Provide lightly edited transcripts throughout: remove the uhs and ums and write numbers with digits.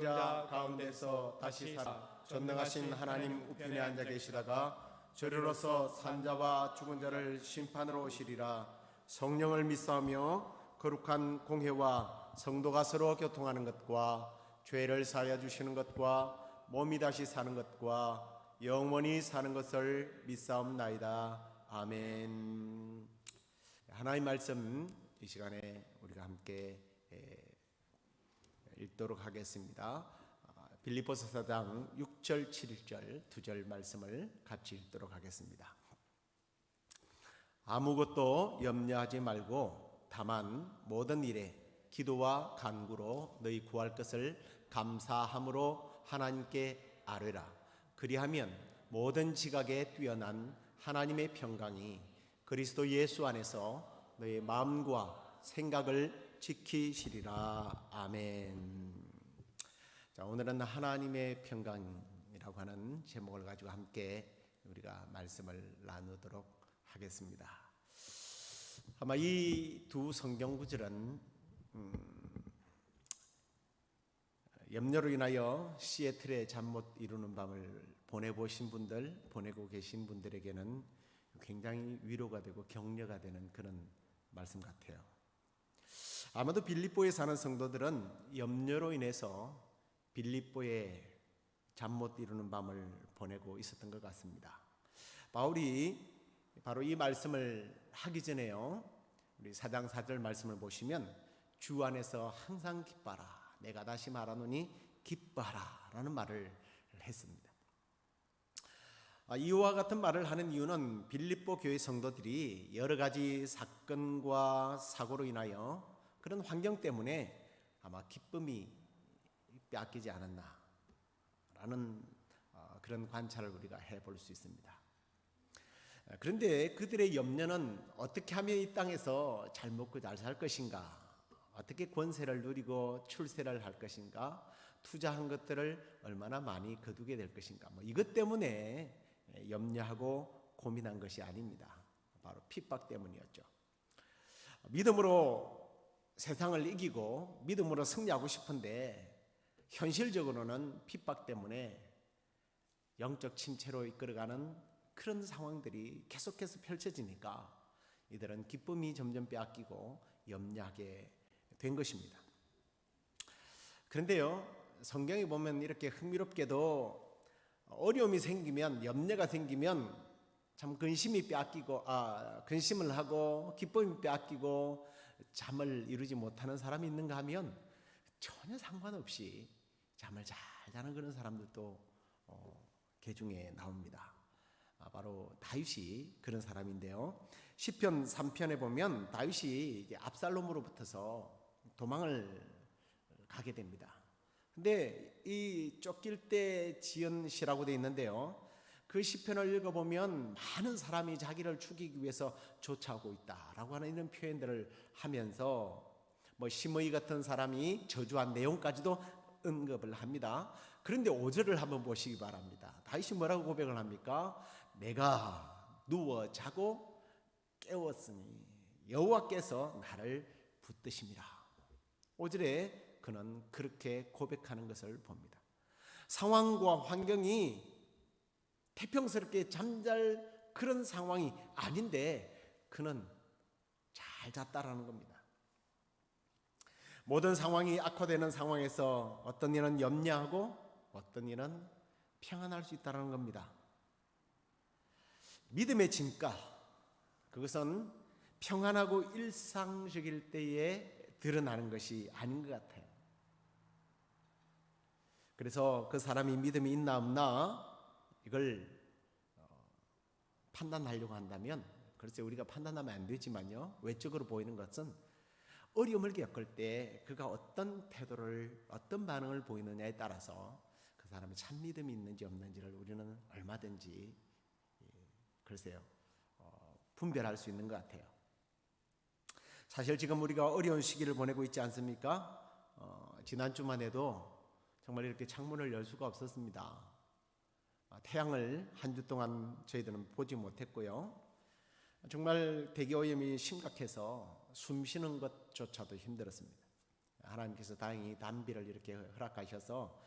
자 가운데서 다시 살아 전능하신 하나님 우편에 앉아 계시다가 저리로서 산자와 죽은 자를 심판으로 오시리라. 성령을 믿사오며 거룩한 공회와 성도가 서로 교통하는 것과 죄를 사하여 주시는 것과 몸이 다시 사는 것과 영원히 사는 것을 믿사옵나이다. 아멘. 하나님의 말씀 이 시간에 우리가 함께 읽도록 하겠습니다. 빌립보서 4장 6절 7절 두 절 말씀을 같이 읽도록 하겠습니다. 아무것도 염려하지 말고 다만 모든 일에 기도와 간구로 너희 구할 것을 감사함으로 하나님께 아뢰라. 그리하면 모든 지각에 뛰어난 하나님의 평강이 그리스도 예수 안에서 너희 마음과 생각을 지키시리라. 아멘. 자, 오늘은 하나님의 평강이라고 하는 제목을 가지고 함께 우리가 말씀을 나누도록 하겠습니다. 아마 이 두 성경 구절은 염려로 인하여 시애틀에 잠 못 이루는 밤을 보내보신 분들, 보내고 계신 분들에게는 굉장히 위로가 되고 격려가 되는 그런 말씀 같아요. 아마도 빌립보에 사는 성도들은 염려로 인해서 빌립보에 잠 못 이루는 밤을 보내고 있었던 것 같습니다. 바울이 바로 이 말씀을 하기 전에요, 우리 4장 4절 말씀을 보시면 주 안에서 항상 기뻐하라, 내가 다시 말하노니 기뻐하라 라는 말을 했습니다. 이와 같은 말을 하는 이유는 빌립보 교회 성도들이 여러 가지 사건과 사고로 인하여 그런 환경 때문에 아마 기쁨이 빼앗기지 않았나 라는 그런 관찰을 우리가 해볼 수 있습니다. 그런데 그들의 염려는 어떻게 하면 이 땅에서 잘 먹고 잘 살 것인가, 어떻게 권세를 누리고 출세를 할 것인가, 투자한 것들을 얼마나 많이 거두게 될 것인가, 이것 때문에 염려하고 고민한 것이 아닙니다. 바로 핍박 때문이었죠. 믿음으로 세상을 이기고 믿음으로 승리하고 싶은데 현실적으로는 핍박 때문에 영적 침체로 이끌어가는 그런 상황들이 계속해서 펼쳐지니까 이들은 기쁨이 점점 빼앗기고 염려하게 된 것입니다. 그런데요, 성경에 보면 이렇게 흥미롭게도 어려움이 생기면, 염려가 생기면 참 근심을 하고 기쁨이 빼앗기고 잠을 이루지 못하는 사람이 있는가 하면 전혀 상관없이 잠을 잘 자는 그런 사람들도 개중에 나옵니다. 바로 다윗이 그런 사람인데요, 시편 3편에 보면 다윗이 압살롬으로부터서 도망을 가게 됩니다. 근데 이 쫓길 때 지은 시라고 되어 있는데요, 그 시편을 읽어보면 많은 사람이 자기를 죽이기 위해서 쫓아오고 있다라고 하는 이런 표현들을 하면서 심의 같은 사람이 저주한 내용까지도 언급을 합니다. 그런데 5절을 한번 보시기 바랍니다. 다윗이 뭐라고 고백을 합니까? 내가 누워 자고 깨웠으니 여호와께서 나를 붙드심이라. 5절에 그는 그렇게 고백하는 것을 봅니다. 상황과 환경이 태평스럽게 잠잘 그런 상황이 아닌데 그는 잘 잤다라는 겁니다. 모든 상황이 악화되는 상황에서 어떤 이는 염려하고 어떤 이는 평안할 수 있다는 겁니다. 믿음의 진가, 그것은 평안하고 일상적일 때에 드러나는 것이 아닌 것 같아요. 그래서 그 사람이 믿음이 있나 없나 이걸 판단하려고 한다면, 글쎄 우리가 판단하면 안 되지만요, 외적으로 보이는 것은 어려움을 겪을 때 그가 어떤 태도를, 어떤 반응을 보이느냐에 따라서 그 사람이 참 믿음이 있는지 없는지를 우리는 얼마든지 글쎄요 분별할 수 있는 것 같아요. 사실 지금 우리가 어려운 시기를 보내고 있지 않습니까? 지난주만 해도 정말 이렇게 창문을 열 수가 없었습니다. 태양을 한 주 동안 저희들은 보지 못했고요, 정말 대기오염이 심각해서 숨 쉬는 것조차도 힘들었습니다. 하나님께서 다행히 단비를 이렇게 허락하셔서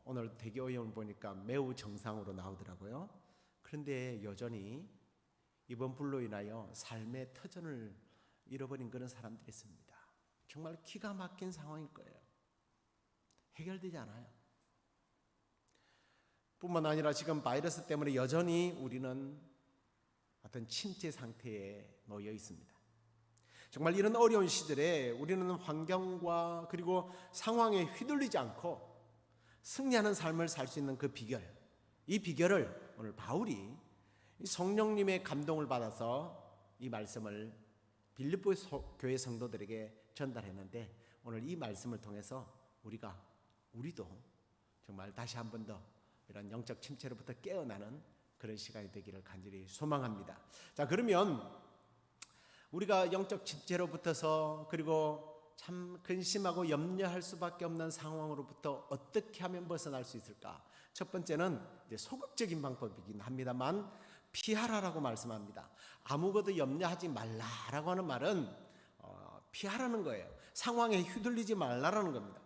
오늘 대교오염을 보니까 매우 정상으로 나오더라고요. 그런데 여전히 이번 불로 인하여 삶의 터전을 잃어버린 그런 사람들이 있습니다. 정말 기가 막힌 상황일 거예요. 해결되지 않아요. 뿐만 아니라 지금 바이러스 때문에 여전히 우리는 어떤 침체 상태에 놓여 있습니다. 정말 이런 어려운 시절에 우리는 환경과 그리고 상황에 휘둘리지 않고 승리하는 삶을 살 수 있는 그 비결, 이 비결을 오늘 바울이 성령님의 감동을 받아서 이 말씀을 빌립보 교회 성도들에게 전달했는데, 오늘 이 말씀을 통해서 우리도 정말 다시 한 번 더 이런 영적 침체로부터 깨어나는 그런 시간이 되기를 간절히 소망합니다. 자, 그러면 우리가 영적 침체로부터서 그리고 참 근심하고 염려할 수밖에 없는 상황으로부터 어떻게 하면 벗어날 수 있을까? 첫 번째는 이제 소극적인 방법이긴 합니다만 피하라라고 말씀합니다. 아무것도 염려하지 말라라고 하는 말은 피하라는 거예요. 상황에 휘둘리지 말라라는 겁니다.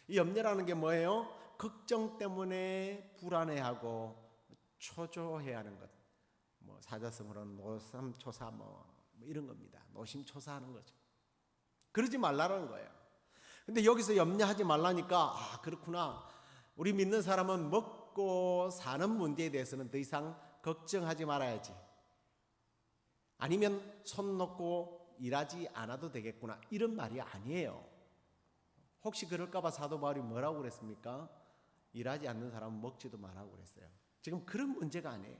이 염려라는 게 뭐예요? 걱정 때문에 불안해하고 초조해하는 것. 사자성어로는 노심초사 이런 겁니다. 노심초사하는 거죠. 그러지 말라는 거예요. 근데 여기서 염려하지 말라니까 그렇구나. 우리 믿는 사람은 먹고 사는 문제에 대해서는 더 이상 걱정하지 말아야지. 아니면 손 놓고 일하지 않아도 되겠구나. 이런 말이 아니에요. 혹시 그럴까 봐 사도 바울이 뭐라고 그랬습니까? 일하지 않는 사람은 먹지도 말라고 그랬어요. 지금 그런 문제가 아니에요.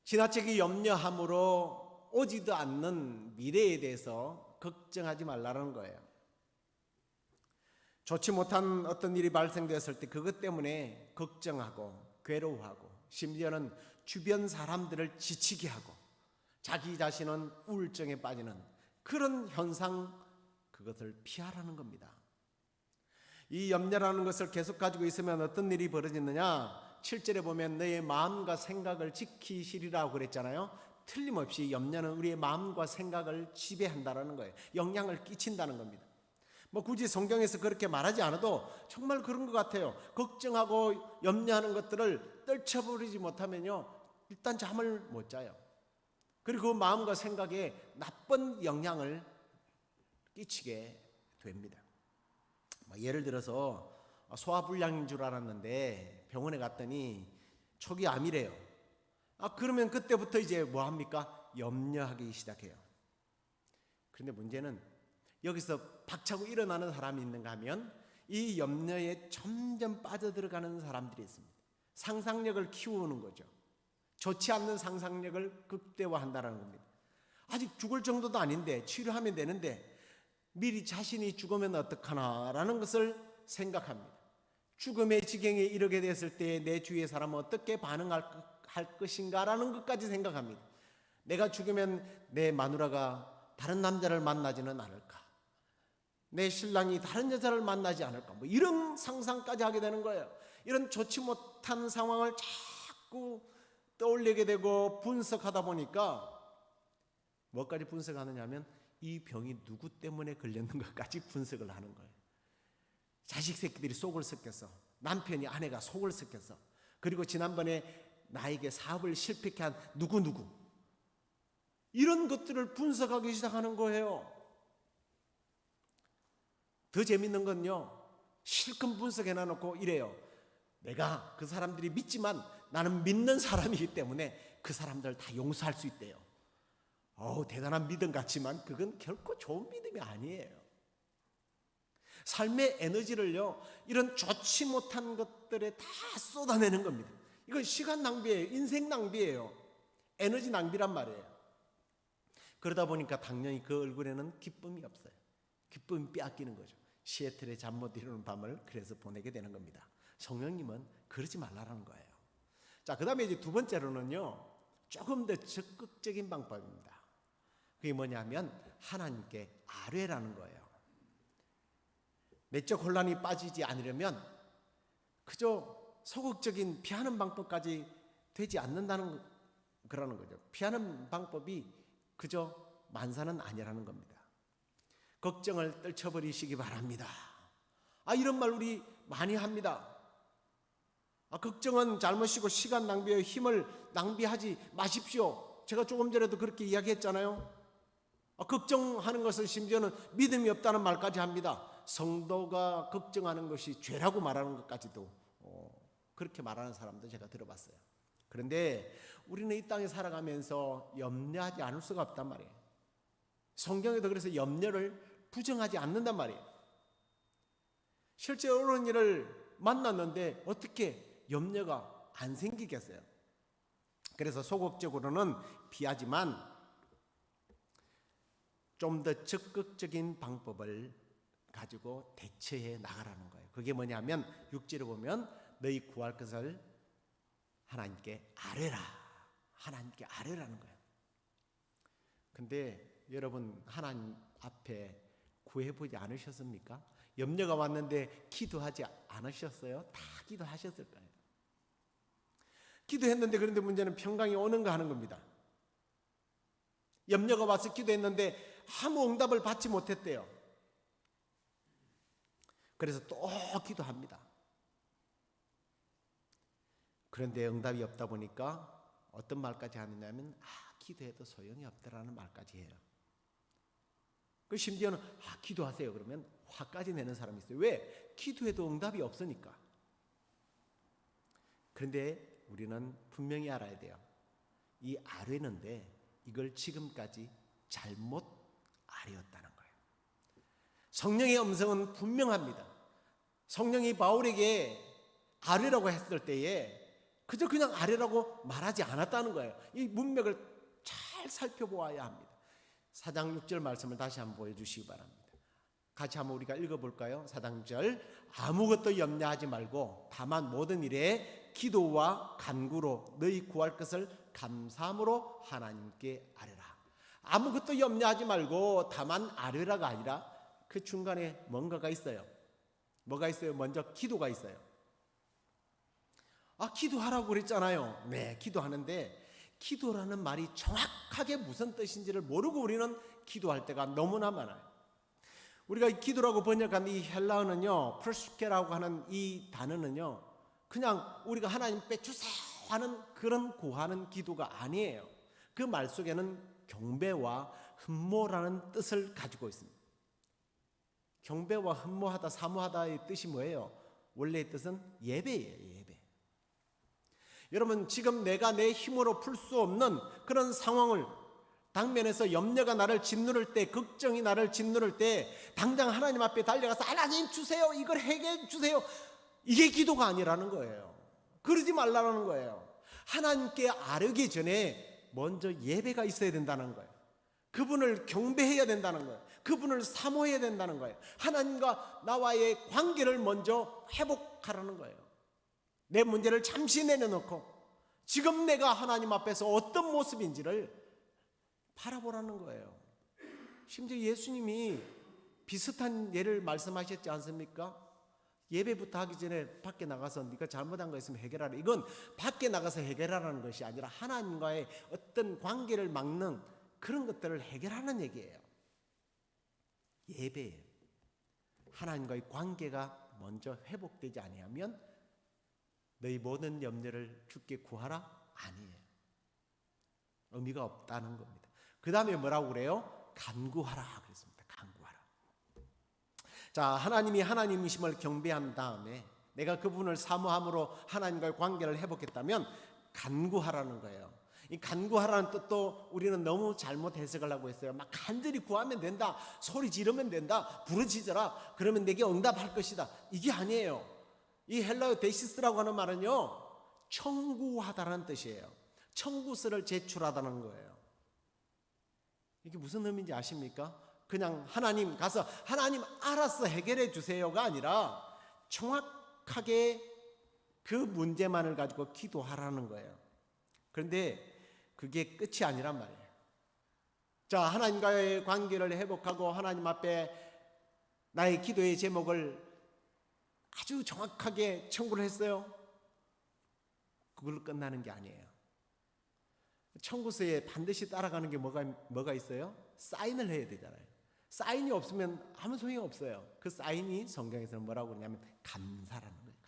지나치게 염려함으로 오지도 않는 미래에 대해서 걱정하지 말라는 거예요. 좋지 못한 어떤 일이 발생되었을 때 그것 때문에 걱정하고 괴로워하고 심지어는 주변 사람들을 지치게 하고 자기 자신은 우울증에 빠지는 그런 현상, 그것을 피하라는 겁니다. 이 염려라는 것을 계속 가지고 있으면 어떤 일이 벌어지느냐? 7절에 보면 너의 마음과 생각을 지키시리라고 그랬잖아요. 틀림없이 염려는 우리의 마음과 생각을 지배한다는 거예요. 영향을 끼친다는 겁니다. 굳이 성경에서 그렇게 말하지 않아도 정말 그런 것 같아요. 걱정하고 염려하는 것들을 떨쳐버리지 못하면요, 일단 잠을 못 자요. 그리고 그 마음과 생각에 나쁜 영향을 끼치게 됩니다. 예를 들어서 소화불량인 줄 알았는데 병원에 갔더니 초기 암이래요. 그러면 그때부터 이제 뭐 합니까? 염려하기 시작해요. 그런데 문제는 여기서 박차고 일어나는 사람이 있는가 하면 이 염려에 점점 빠져들어가는 사람들이 있습니다. 상상력을 키우는 거죠. 좋지 않는 상상력을 극대화한다는 겁니다. 아직 죽을 정도도 아닌데 치료하면 되는데 미리 자신이 죽으면 어떡하나라는 것을 생각합니다. 죽음의 지경에 이르게 됐을 때 내 주위의 사람은 어떻게 반응할 것인가라는 것까지 생각합니다. 내가 죽으면 내 마누라가 다른 남자를 만나지는 않을까? 내 신랑이 다른 여자를 만나지 않을까? 이런 상상까지 하게 되는 거예요. 이런 좋지 못한 상황을 자꾸 떠올리게 되고 분석하다 보니까 뭐까지 분석하느냐 하면 이 병이 누구 때문에 걸렸는가까지 분석을 하는 거예요. 자식 새끼들이 속을 썩혀서, 남편이 아내가 속을 썩혀서, 그리고 지난번에 나에게 사업을 실패케 한 누구누구, 이런 것들을 분석하기 시작하는 거예요. 더 재밌는 건요, 실컷 분석해놔놓고 이래요. 내가 그 사람들이 믿지만 나는 믿는 사람이기 때문에 그 사람들 다 용서할 수 있대요. 대단한 믿음 같지만 그건 결코 좋은 믿음이 아니에요. 삶의 에너지를요, 이런 좋지 못한 것들에 다 쏟아내는 겁니다. 이건 시간 낭비예요. 인생 낭비예요. 에너지 낭비란 말이에요. 그러다 보니까 당연히 그 얼굴에는 기쁨이 없어요. 기쁨이 빼앗기는 거죠. 시애틀의 잠 못 이루는 밤을 그래서 보내게 되는 겁니다. 성령님은 그러지 말라는 거예요. 자, 그 다음에 이제 두 번째로는요, 조금 더 적극적인 방법입니다. 그게 뭐냐면 하나님께 아뢰라는 거예요. 내적 혼란이 빠지지 않으려면 그저 소극적인 피하는 방법까지 되지 않는다는 그러는 거죠. 피하는 방법이 그저 만사는 아니라는 겁니다. 걱정을 떨쳐버리시기 바랍니다. 이런 말 우리 많이 합니다. 걱정은 잘못이고 시간 낭비에 힘을 낭비하지 마십시오. 제가 조금 전에도 그렇게 이야기했잖아요. 걱정하는 것은 심지어는 믿음이 없다는 말까지 합니다. 성도가 걱정하는 것이 죄라고 말하는 것까지도 그렇게 말하는 사람도 제가 들어봤어요. 그런데 우리는 이 땅에 살아가면서 염려하지 않을 수가 없단 말이에요. 성경에도 그래서 염려를 부정하지 않는단 말이에요. 실제 어려운 일을 만났는데 어떻게 염려가 안 생기겠어요? 그래서 소극적으로는 피하지만 좀 더 적극적인 방법을 가지고 대처해 나가라는 거예요. 그게 뭐냐면 6절에 보면 너희 구할 것을 하나님께 아뢰라. 하나님께 아뢰라는 거예요. 근데 여러분 하나님 앞에 구해보지 않으셨습니까? 염려가 왔는데 기도하지 않으셨어요? 다 기도하셨을 거예요. 기도했는데 그런데 문제는 평강이 오는가 하는 겁니다. 염려가 와서 기도했는데 아무 응답을 받지 못했대요. 그래서 또 기도합니다. 그런데 응답이 없다 보니까 어떤 말까지 하느냐면 기도해도 소용이 없다라는 말까지 해요. 그 심지어는 기도하세요 그러면 화까지 내는 사람이 있어요. 왜? 기도해도 응답이 없으니까. 그런데 우리는 분명히 알아야 돼요. 이 아뢰는데 이걸 지금까지 잘못 아뢰었다는 거예요. 성령의 음성은 분명합니다. 성령이 바울에게 아뢰라고 했을 때에 그저 그냥 아뢰라고 말하지 않았다는 거예요. 이 문맥을 잘 살펴보아야 합니다. 4장 6절 말씀을 다시 한번 보여주시기 바랍니다. 같이 한번 우리가 읽어볼까요? 4장 6절 아무것도 염려하지 말고 다만 모든 일에 기도와 간구로 너희 구할 것을 감사함으로 하나님께 아뢰라. 아무것도 염려하지 말고 다만 아뢰라가 아니라 그 중간에 뭔가가 있어요. 뭐가 있어요? 먼저 기도가 있어요. 기도하라고 그랬잖아요. 네, 기도하는데 기도라는 말이 정확하게 무슨 뜻인지를 모르고 우리는 기도할 때가 너무나 많아요. 우리가 기도라고 번역한 이 헬라어는요, 프로스케라고 하는 이 단어는요, 그냥 우리가 하나님 빼주세요 하는 그런 구하는 기도가 아니에요. 그 말 속에는 경배와 흠모라는 뜻을 가지고 있습니다. 경배와 흠모하다, 사모하다의 뜻이 뭐예요? 원래의 뜻은 예배예요, 예배. 여러분, 지금 내가 내 힘으로 풀 수 없는 그런 상황을 당면에서 염려가 나를 짓누를 때, 걱정이 나를 짓누를 때 당장 하나님 앞에 달려가서 하나님 주세요, 이걸 해결해 주세요, 이게 기도가 아니라는 거예요. 그러지 말라는 거예요. 하나님께 아뢰기 전에 먼저 예배가 있어야 된다는 거예요. 그분을 경배해야 된다는 거예요. 그분을 사모해야 된다는 거예요. 하나님과 나와의 관계를 먼저 회복하라는 거예요. 내 문제를 잠시 내려놓고 지금 내가 하나님 앞에서 어떤 모습인지를 바라보라는 거예요. 심지어 예수님이 비슷한 예를 말씀하셨지 않습니까? 예배부터 하기 전에 밖에 나가서 네가 잘못한 거 있으면 해결하라. 이건 밖에 나가서 해결하라는 것이 아니라 하나님과의 어떤 관계를 막는 그런 것들을 해결하는 얘기예요. 예배예요. 하나님과의 관계가 먼저 회복되지 아니하면 너희 모든 염려를 주께 구하라? 아니에요. 의미가 없다는 겁니다. 그 다음에 뭐라고 그래요? 간구하라 그랬습니다. 간구하라. 자, 하나님이 하나님이심을 경배한 다음에 내가 그분을 사모함으로 하나님과의 관계를 회복했다면 간구하라는 거예요. 이 간구하라는 뜻도 우리는 너무 잘못 해석을 하고 있어요. 막 간절히 구하면 된다, 소리 지르면 된다, 부르짖어라, 그러면 내게 응답할 것이다. 이게 아니에요. 이 헬라어 데시스라고 하는 말은요, 청구하다라는 뜻이에요. 청구서를 제출하다는 거예요. 이게 무슨 의미인지 아십니까? 그냥 하나님 가서 하나님 알아서 해결해 주세요가 아니라 정확하게 그 문제만을 가지고 기도하라는 거예요. 그런데 그게 끝이 아니란 말이에요. 자, 하나님과의 관계를 회복하고 하나님 앞에 나의 기도의 제목을 아주 정확하게 청구를 했어요. 그걸로 끝나는 게 아니에요. 청구서에 반드시 따라가는 게 뭐가 있어요? 사인을 해야 되잖아요. 사인이 없으면 아무 소용이 없어요. 그 사인이 성경에서는 뭐라고 그러냐면 감사라는 거예요.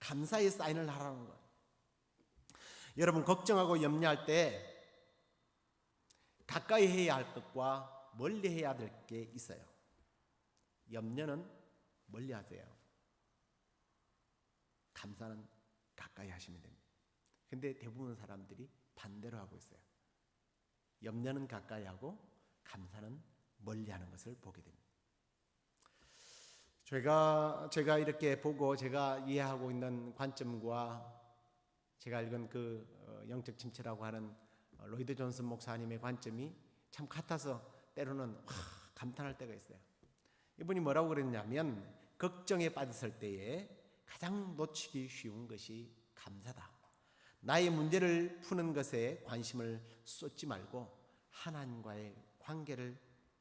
감사의 사인을 하라는 거예요. 여러분, 걱정하고 염려할 때 가까이 해야 할 것과 멀리 해야 될 게 있어요. 염려는 멀리 하세요. 감사는 가까이 하시면 됩니다. 근데 대부분 사람들이 반대로 하고 있어요. 염려는 가까이 하고 감사는 멀리 하는 것을 보게 됩니다. 제가 이렇게 보고 제가 이해하고 있는 관점과 제가 읽은 그 영적 침체라고 하는 로이드 존슨 목사님의 관점이 참 같아서 때로는 감탄할 때가 있어요. 이분이 뭐라고 그랬냐면, 걱정에 빠졌을 때에 가장 놓치기 쉬운 것이 감사다. 나의 문제를 푸는 것에 관심을 쏟지 말고 하나님과의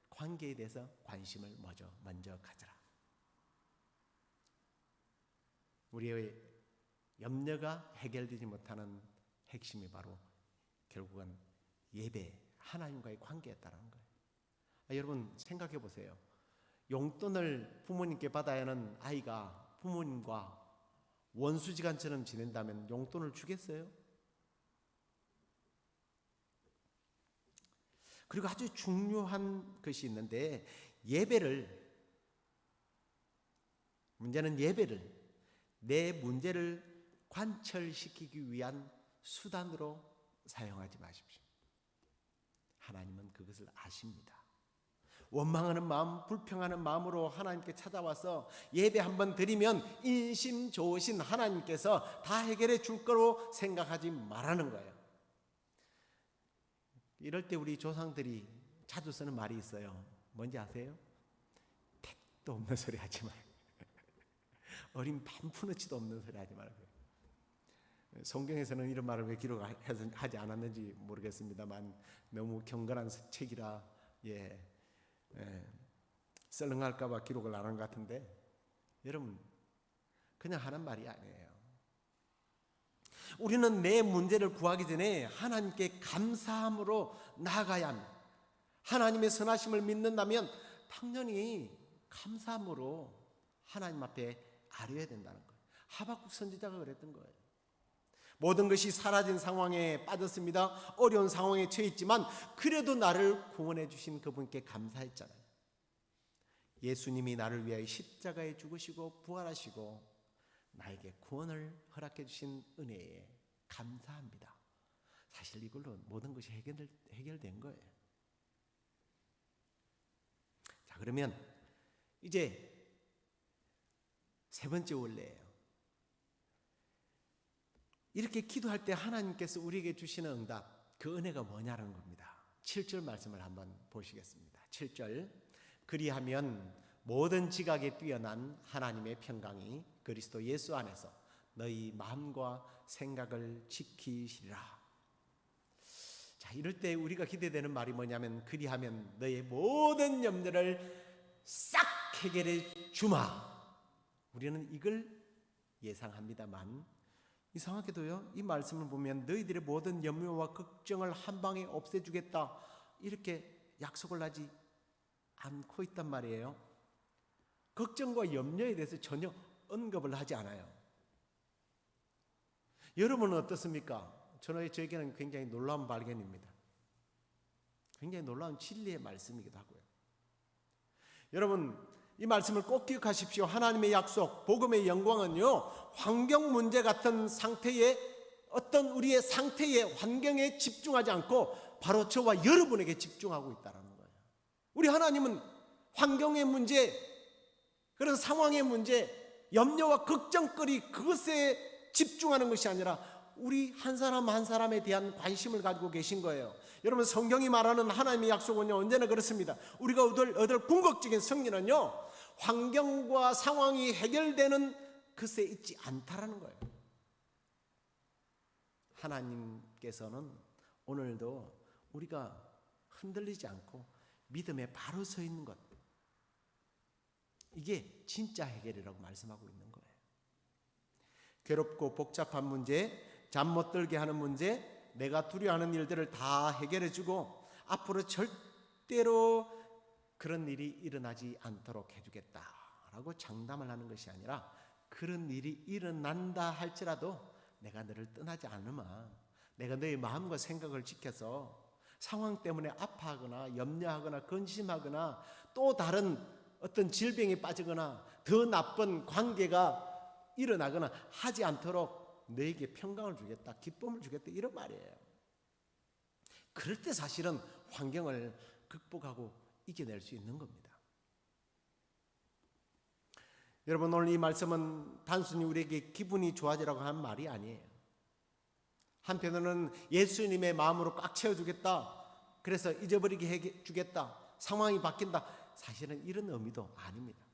관계에 대해서 관심을 먼저 가져라. 우리의 염려가 해결되지 못하는 핵심이 바로 결국은 예배, 하나님과의 관계였다는 거예요. 여러분 생각해 보세요. 용돈을 부모님께 받아야 하는 아이가 부모님과 원수지간처럼 지낸다면 용돈을 주겠어요? 그리고 아주 중요한 것이 있는데, 문제는 예배를 내 문제를 관철시키기 위한 수단으로 사용하지 마십시오. 하나님은 그것을 아십니다. 원망하는 마음, 불평하는 마음으로 하나님께 찾아와서 예배 한번 드리면 인심 좋으신 하나님께서 다 해결해 줄 거로 생각하지 말라는 거예요. 이럴 때 우리 조상들이 자주 쓰는 말이 있어요. 뭔지 아세요? 택도 없는 소리 하지 말고, 어린 반푼어치도 없는 소리 하지 말고. 성경에서는 이런 말을 왜 기록하지 않았는지 모르겠습니다만 너무 경건한 책이라 썰렁할까봐 기록을 안 한 것 같은데, 여러분 그냥 하는 말이 아니에요. 우리는 내 문제를 구하기 전에 하나님께 감사함으로 나아가야 합니다. 하나님의 선하심을 믿는다면 당연히 감사함으로 하나님 앞에 아뢰어야 된다는 거예요. 하박국 선지자가 그랬던 거예요. 모든 것이 사라진 상황에 빠졌습니다. 어려운 상황에 처했지만 그래도 나를 구원해 주신 그분께 감사했잖아요. 예수님이 나를 위하여 십자가에 죽으시고 부활하시고 나에게 구원을 허락해 주신 은혜에 감사합니다. 사실 이걸로 모든 것이 해결된 거예요. 자, 그러면 이제 세 번째 원례예요. 이렇게 기도할 때 하나님께서 우리에게 주시는 응답, 그 은혜가 뭐냐는 겁니다. 7절 말씀을 한번 보시겠습니다. 7절, 그리하면 모든 지각에 뛰어난 하나님의 평강이 그리스도 예수 안에서 너희 마음과 생각을 지키시리라. 자, 이럴 때 우리가 기대되는 말이 뭐냐면, 그리하면 너의 모든 염려를 싹 해결해 주마. 우리는 이걸 예상합니다만, 이상하게도요, 이 말씀을 보면 너희들의 모든 염려와 걱정을 한 방에 없애주겠다, 이렇게 약속을 하지 않고 있단 말이에요. 걱정과 염려에 대해서 전혀 언급을 하지 않아요. 여러분은 어떻습니까? 저에게는 굉장히 놀라운 발견입니다. 굉장히 놀라운 진리의 말씀이기도 하고요. 여러분, 이 말씀을 꼭 기억하십시오. 하나님의 약속, 복음의 영광은요, 환경 문제 같은 상태에, 어떤 우리의 상태에, 환경에 집중하지 않고 바로 저와 여러분에게 집중하고 있다는 거예요. 우리 하나님은 환경의 문제, 그런 상황의 문제, 염려와 걱정거리, 그것에 집중하는 것이 아니라 우리 한 사람 한 사람에 대한 관심을 가지고 계신 거예요. 여러분, 성경이 말하는 하나님의 약속은요, 언제나 그렇습니다. 우리가 얻을 궁극적인 승리는요, 환경과 상황이 해결되는 것에 있지 않다라는 거예요. 하나님께서는 오늘도 우리가 흔들리지 않고 믿음에 바로 서 있는 것, 이게 진짜 해결이라고 말씀하고 있는 거예요. 괴롭고 복잡한 문제, 잠 못 들게 하는 문제, 내가 두려워하는 일들을 다 해결해 주고 앞으로 절대로 그런 일이 일어나지 않도록 해주겠다라고 장담을 하는 것이 아니라 그런 일이 일어난다 할지라도 내가 너를 떠나지 않으마, 내가 너의 마음과 생각을 지켜서 상황 때문에 아파하거나 염려하거나 근심하거나 또 다른 어떤 질병에 빠지거나 더 나쁜 관계가 일어나거나 하지 않도록 너에게 평강을 주겠다, 기쁨을 주겠다, 이런 말이에요. 그럴 때 사실은 환경을 극복하고 이겨낼 수 있는 겁니다. 여러분, 오늘 이 말씀은 단순히 우리에게 기분이 좋아지라고 하는 말이 아니에요. 한편으로는 예수님의 마음으로 꽉 채워주겠다, 그래서 잊어버리게 해주겠다, 상황이 바뀐다, 사실은 이런 의미도 아닙니다.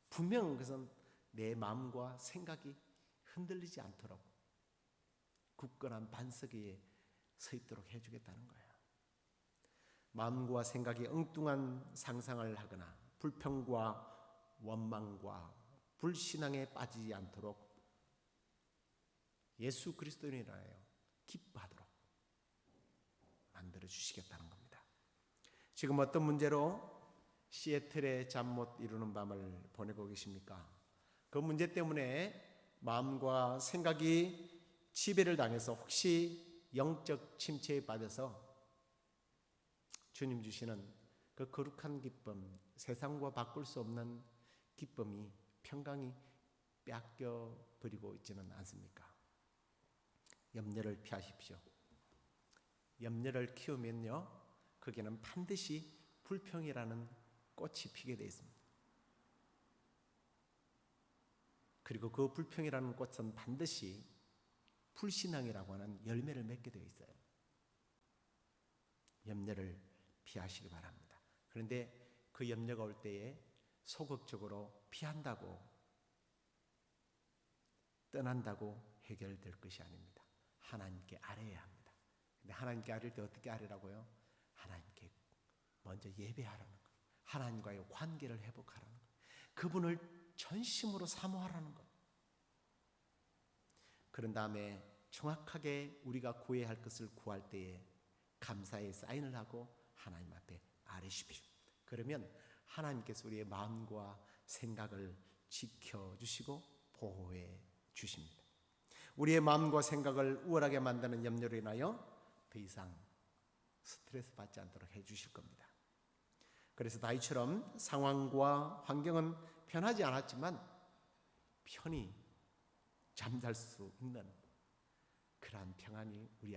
분명 그것은 내 마음과 생각이 흔들리지 않도록 굳건한 반석 위에 서 있도록 해주겠다는 거예요. 마음과 생각이 엉뚱한 상상을 하거나 불평과 원망과 불신앙에 빠지지 않도록 예수 그리스도를 인하여 기뻐하도록 만들어 주시겠다는 겁니다. 지금 어떤 문제로 시애틀에 잠 못 이루는 밤을 보내고 계십니까? 그 문제 때문에 마음과 생각이 지배를 당해서 혹시 영적 침체에 빠져서 주님 주시는 그 거룩한 기쁨, 세상과 바꿀 수 없는 기쁨이, 평강이 빼앗겨 버리고 있지는 않습니까? 염려를 피하십시오. 염려를 키우면요, 거기는 반드시 불평이라는 꽃이 피게 되어 있습니다. 그리고 그 불평이라는 꽃은 반드시 불신앙이라고 하는 열매를 맺게 되어 있어요. 염려를 피하시기 바랍니다. 그런데 그 염려가 올 때에 소극적으로 피한다고, 떠난다고 해결될 것이 아닙니다. 하나님께 아뢰야 합니다. 근데 하나님께 아뢰일 때 어떻게 아뢰라고요? 하나님께 먼저 예배하라는 거예요. 하나님과의 관계를 회복하라는 거예요. 그분을 전심으로 사모하라는 거예요. 그런 다음에 정확하게 우리가 구해야 할 것을 구할 때에 감사의 사인을 하고 하나님 앞에 아뢰십시오. 그러면 하나님께서 우리의 마음과 생각을 지켜주시고 보호해 주십니다. 우리의 마음과 생각을 우월하게 만드는 염려로 인하여 더 이상 스트레스 받지 않도록 해주실 겁니다. 그래서 다윗처럼 상황과 환경은 편하지 않았지만 편히 잠잘 수 있는 그러한 평안이 우리 안에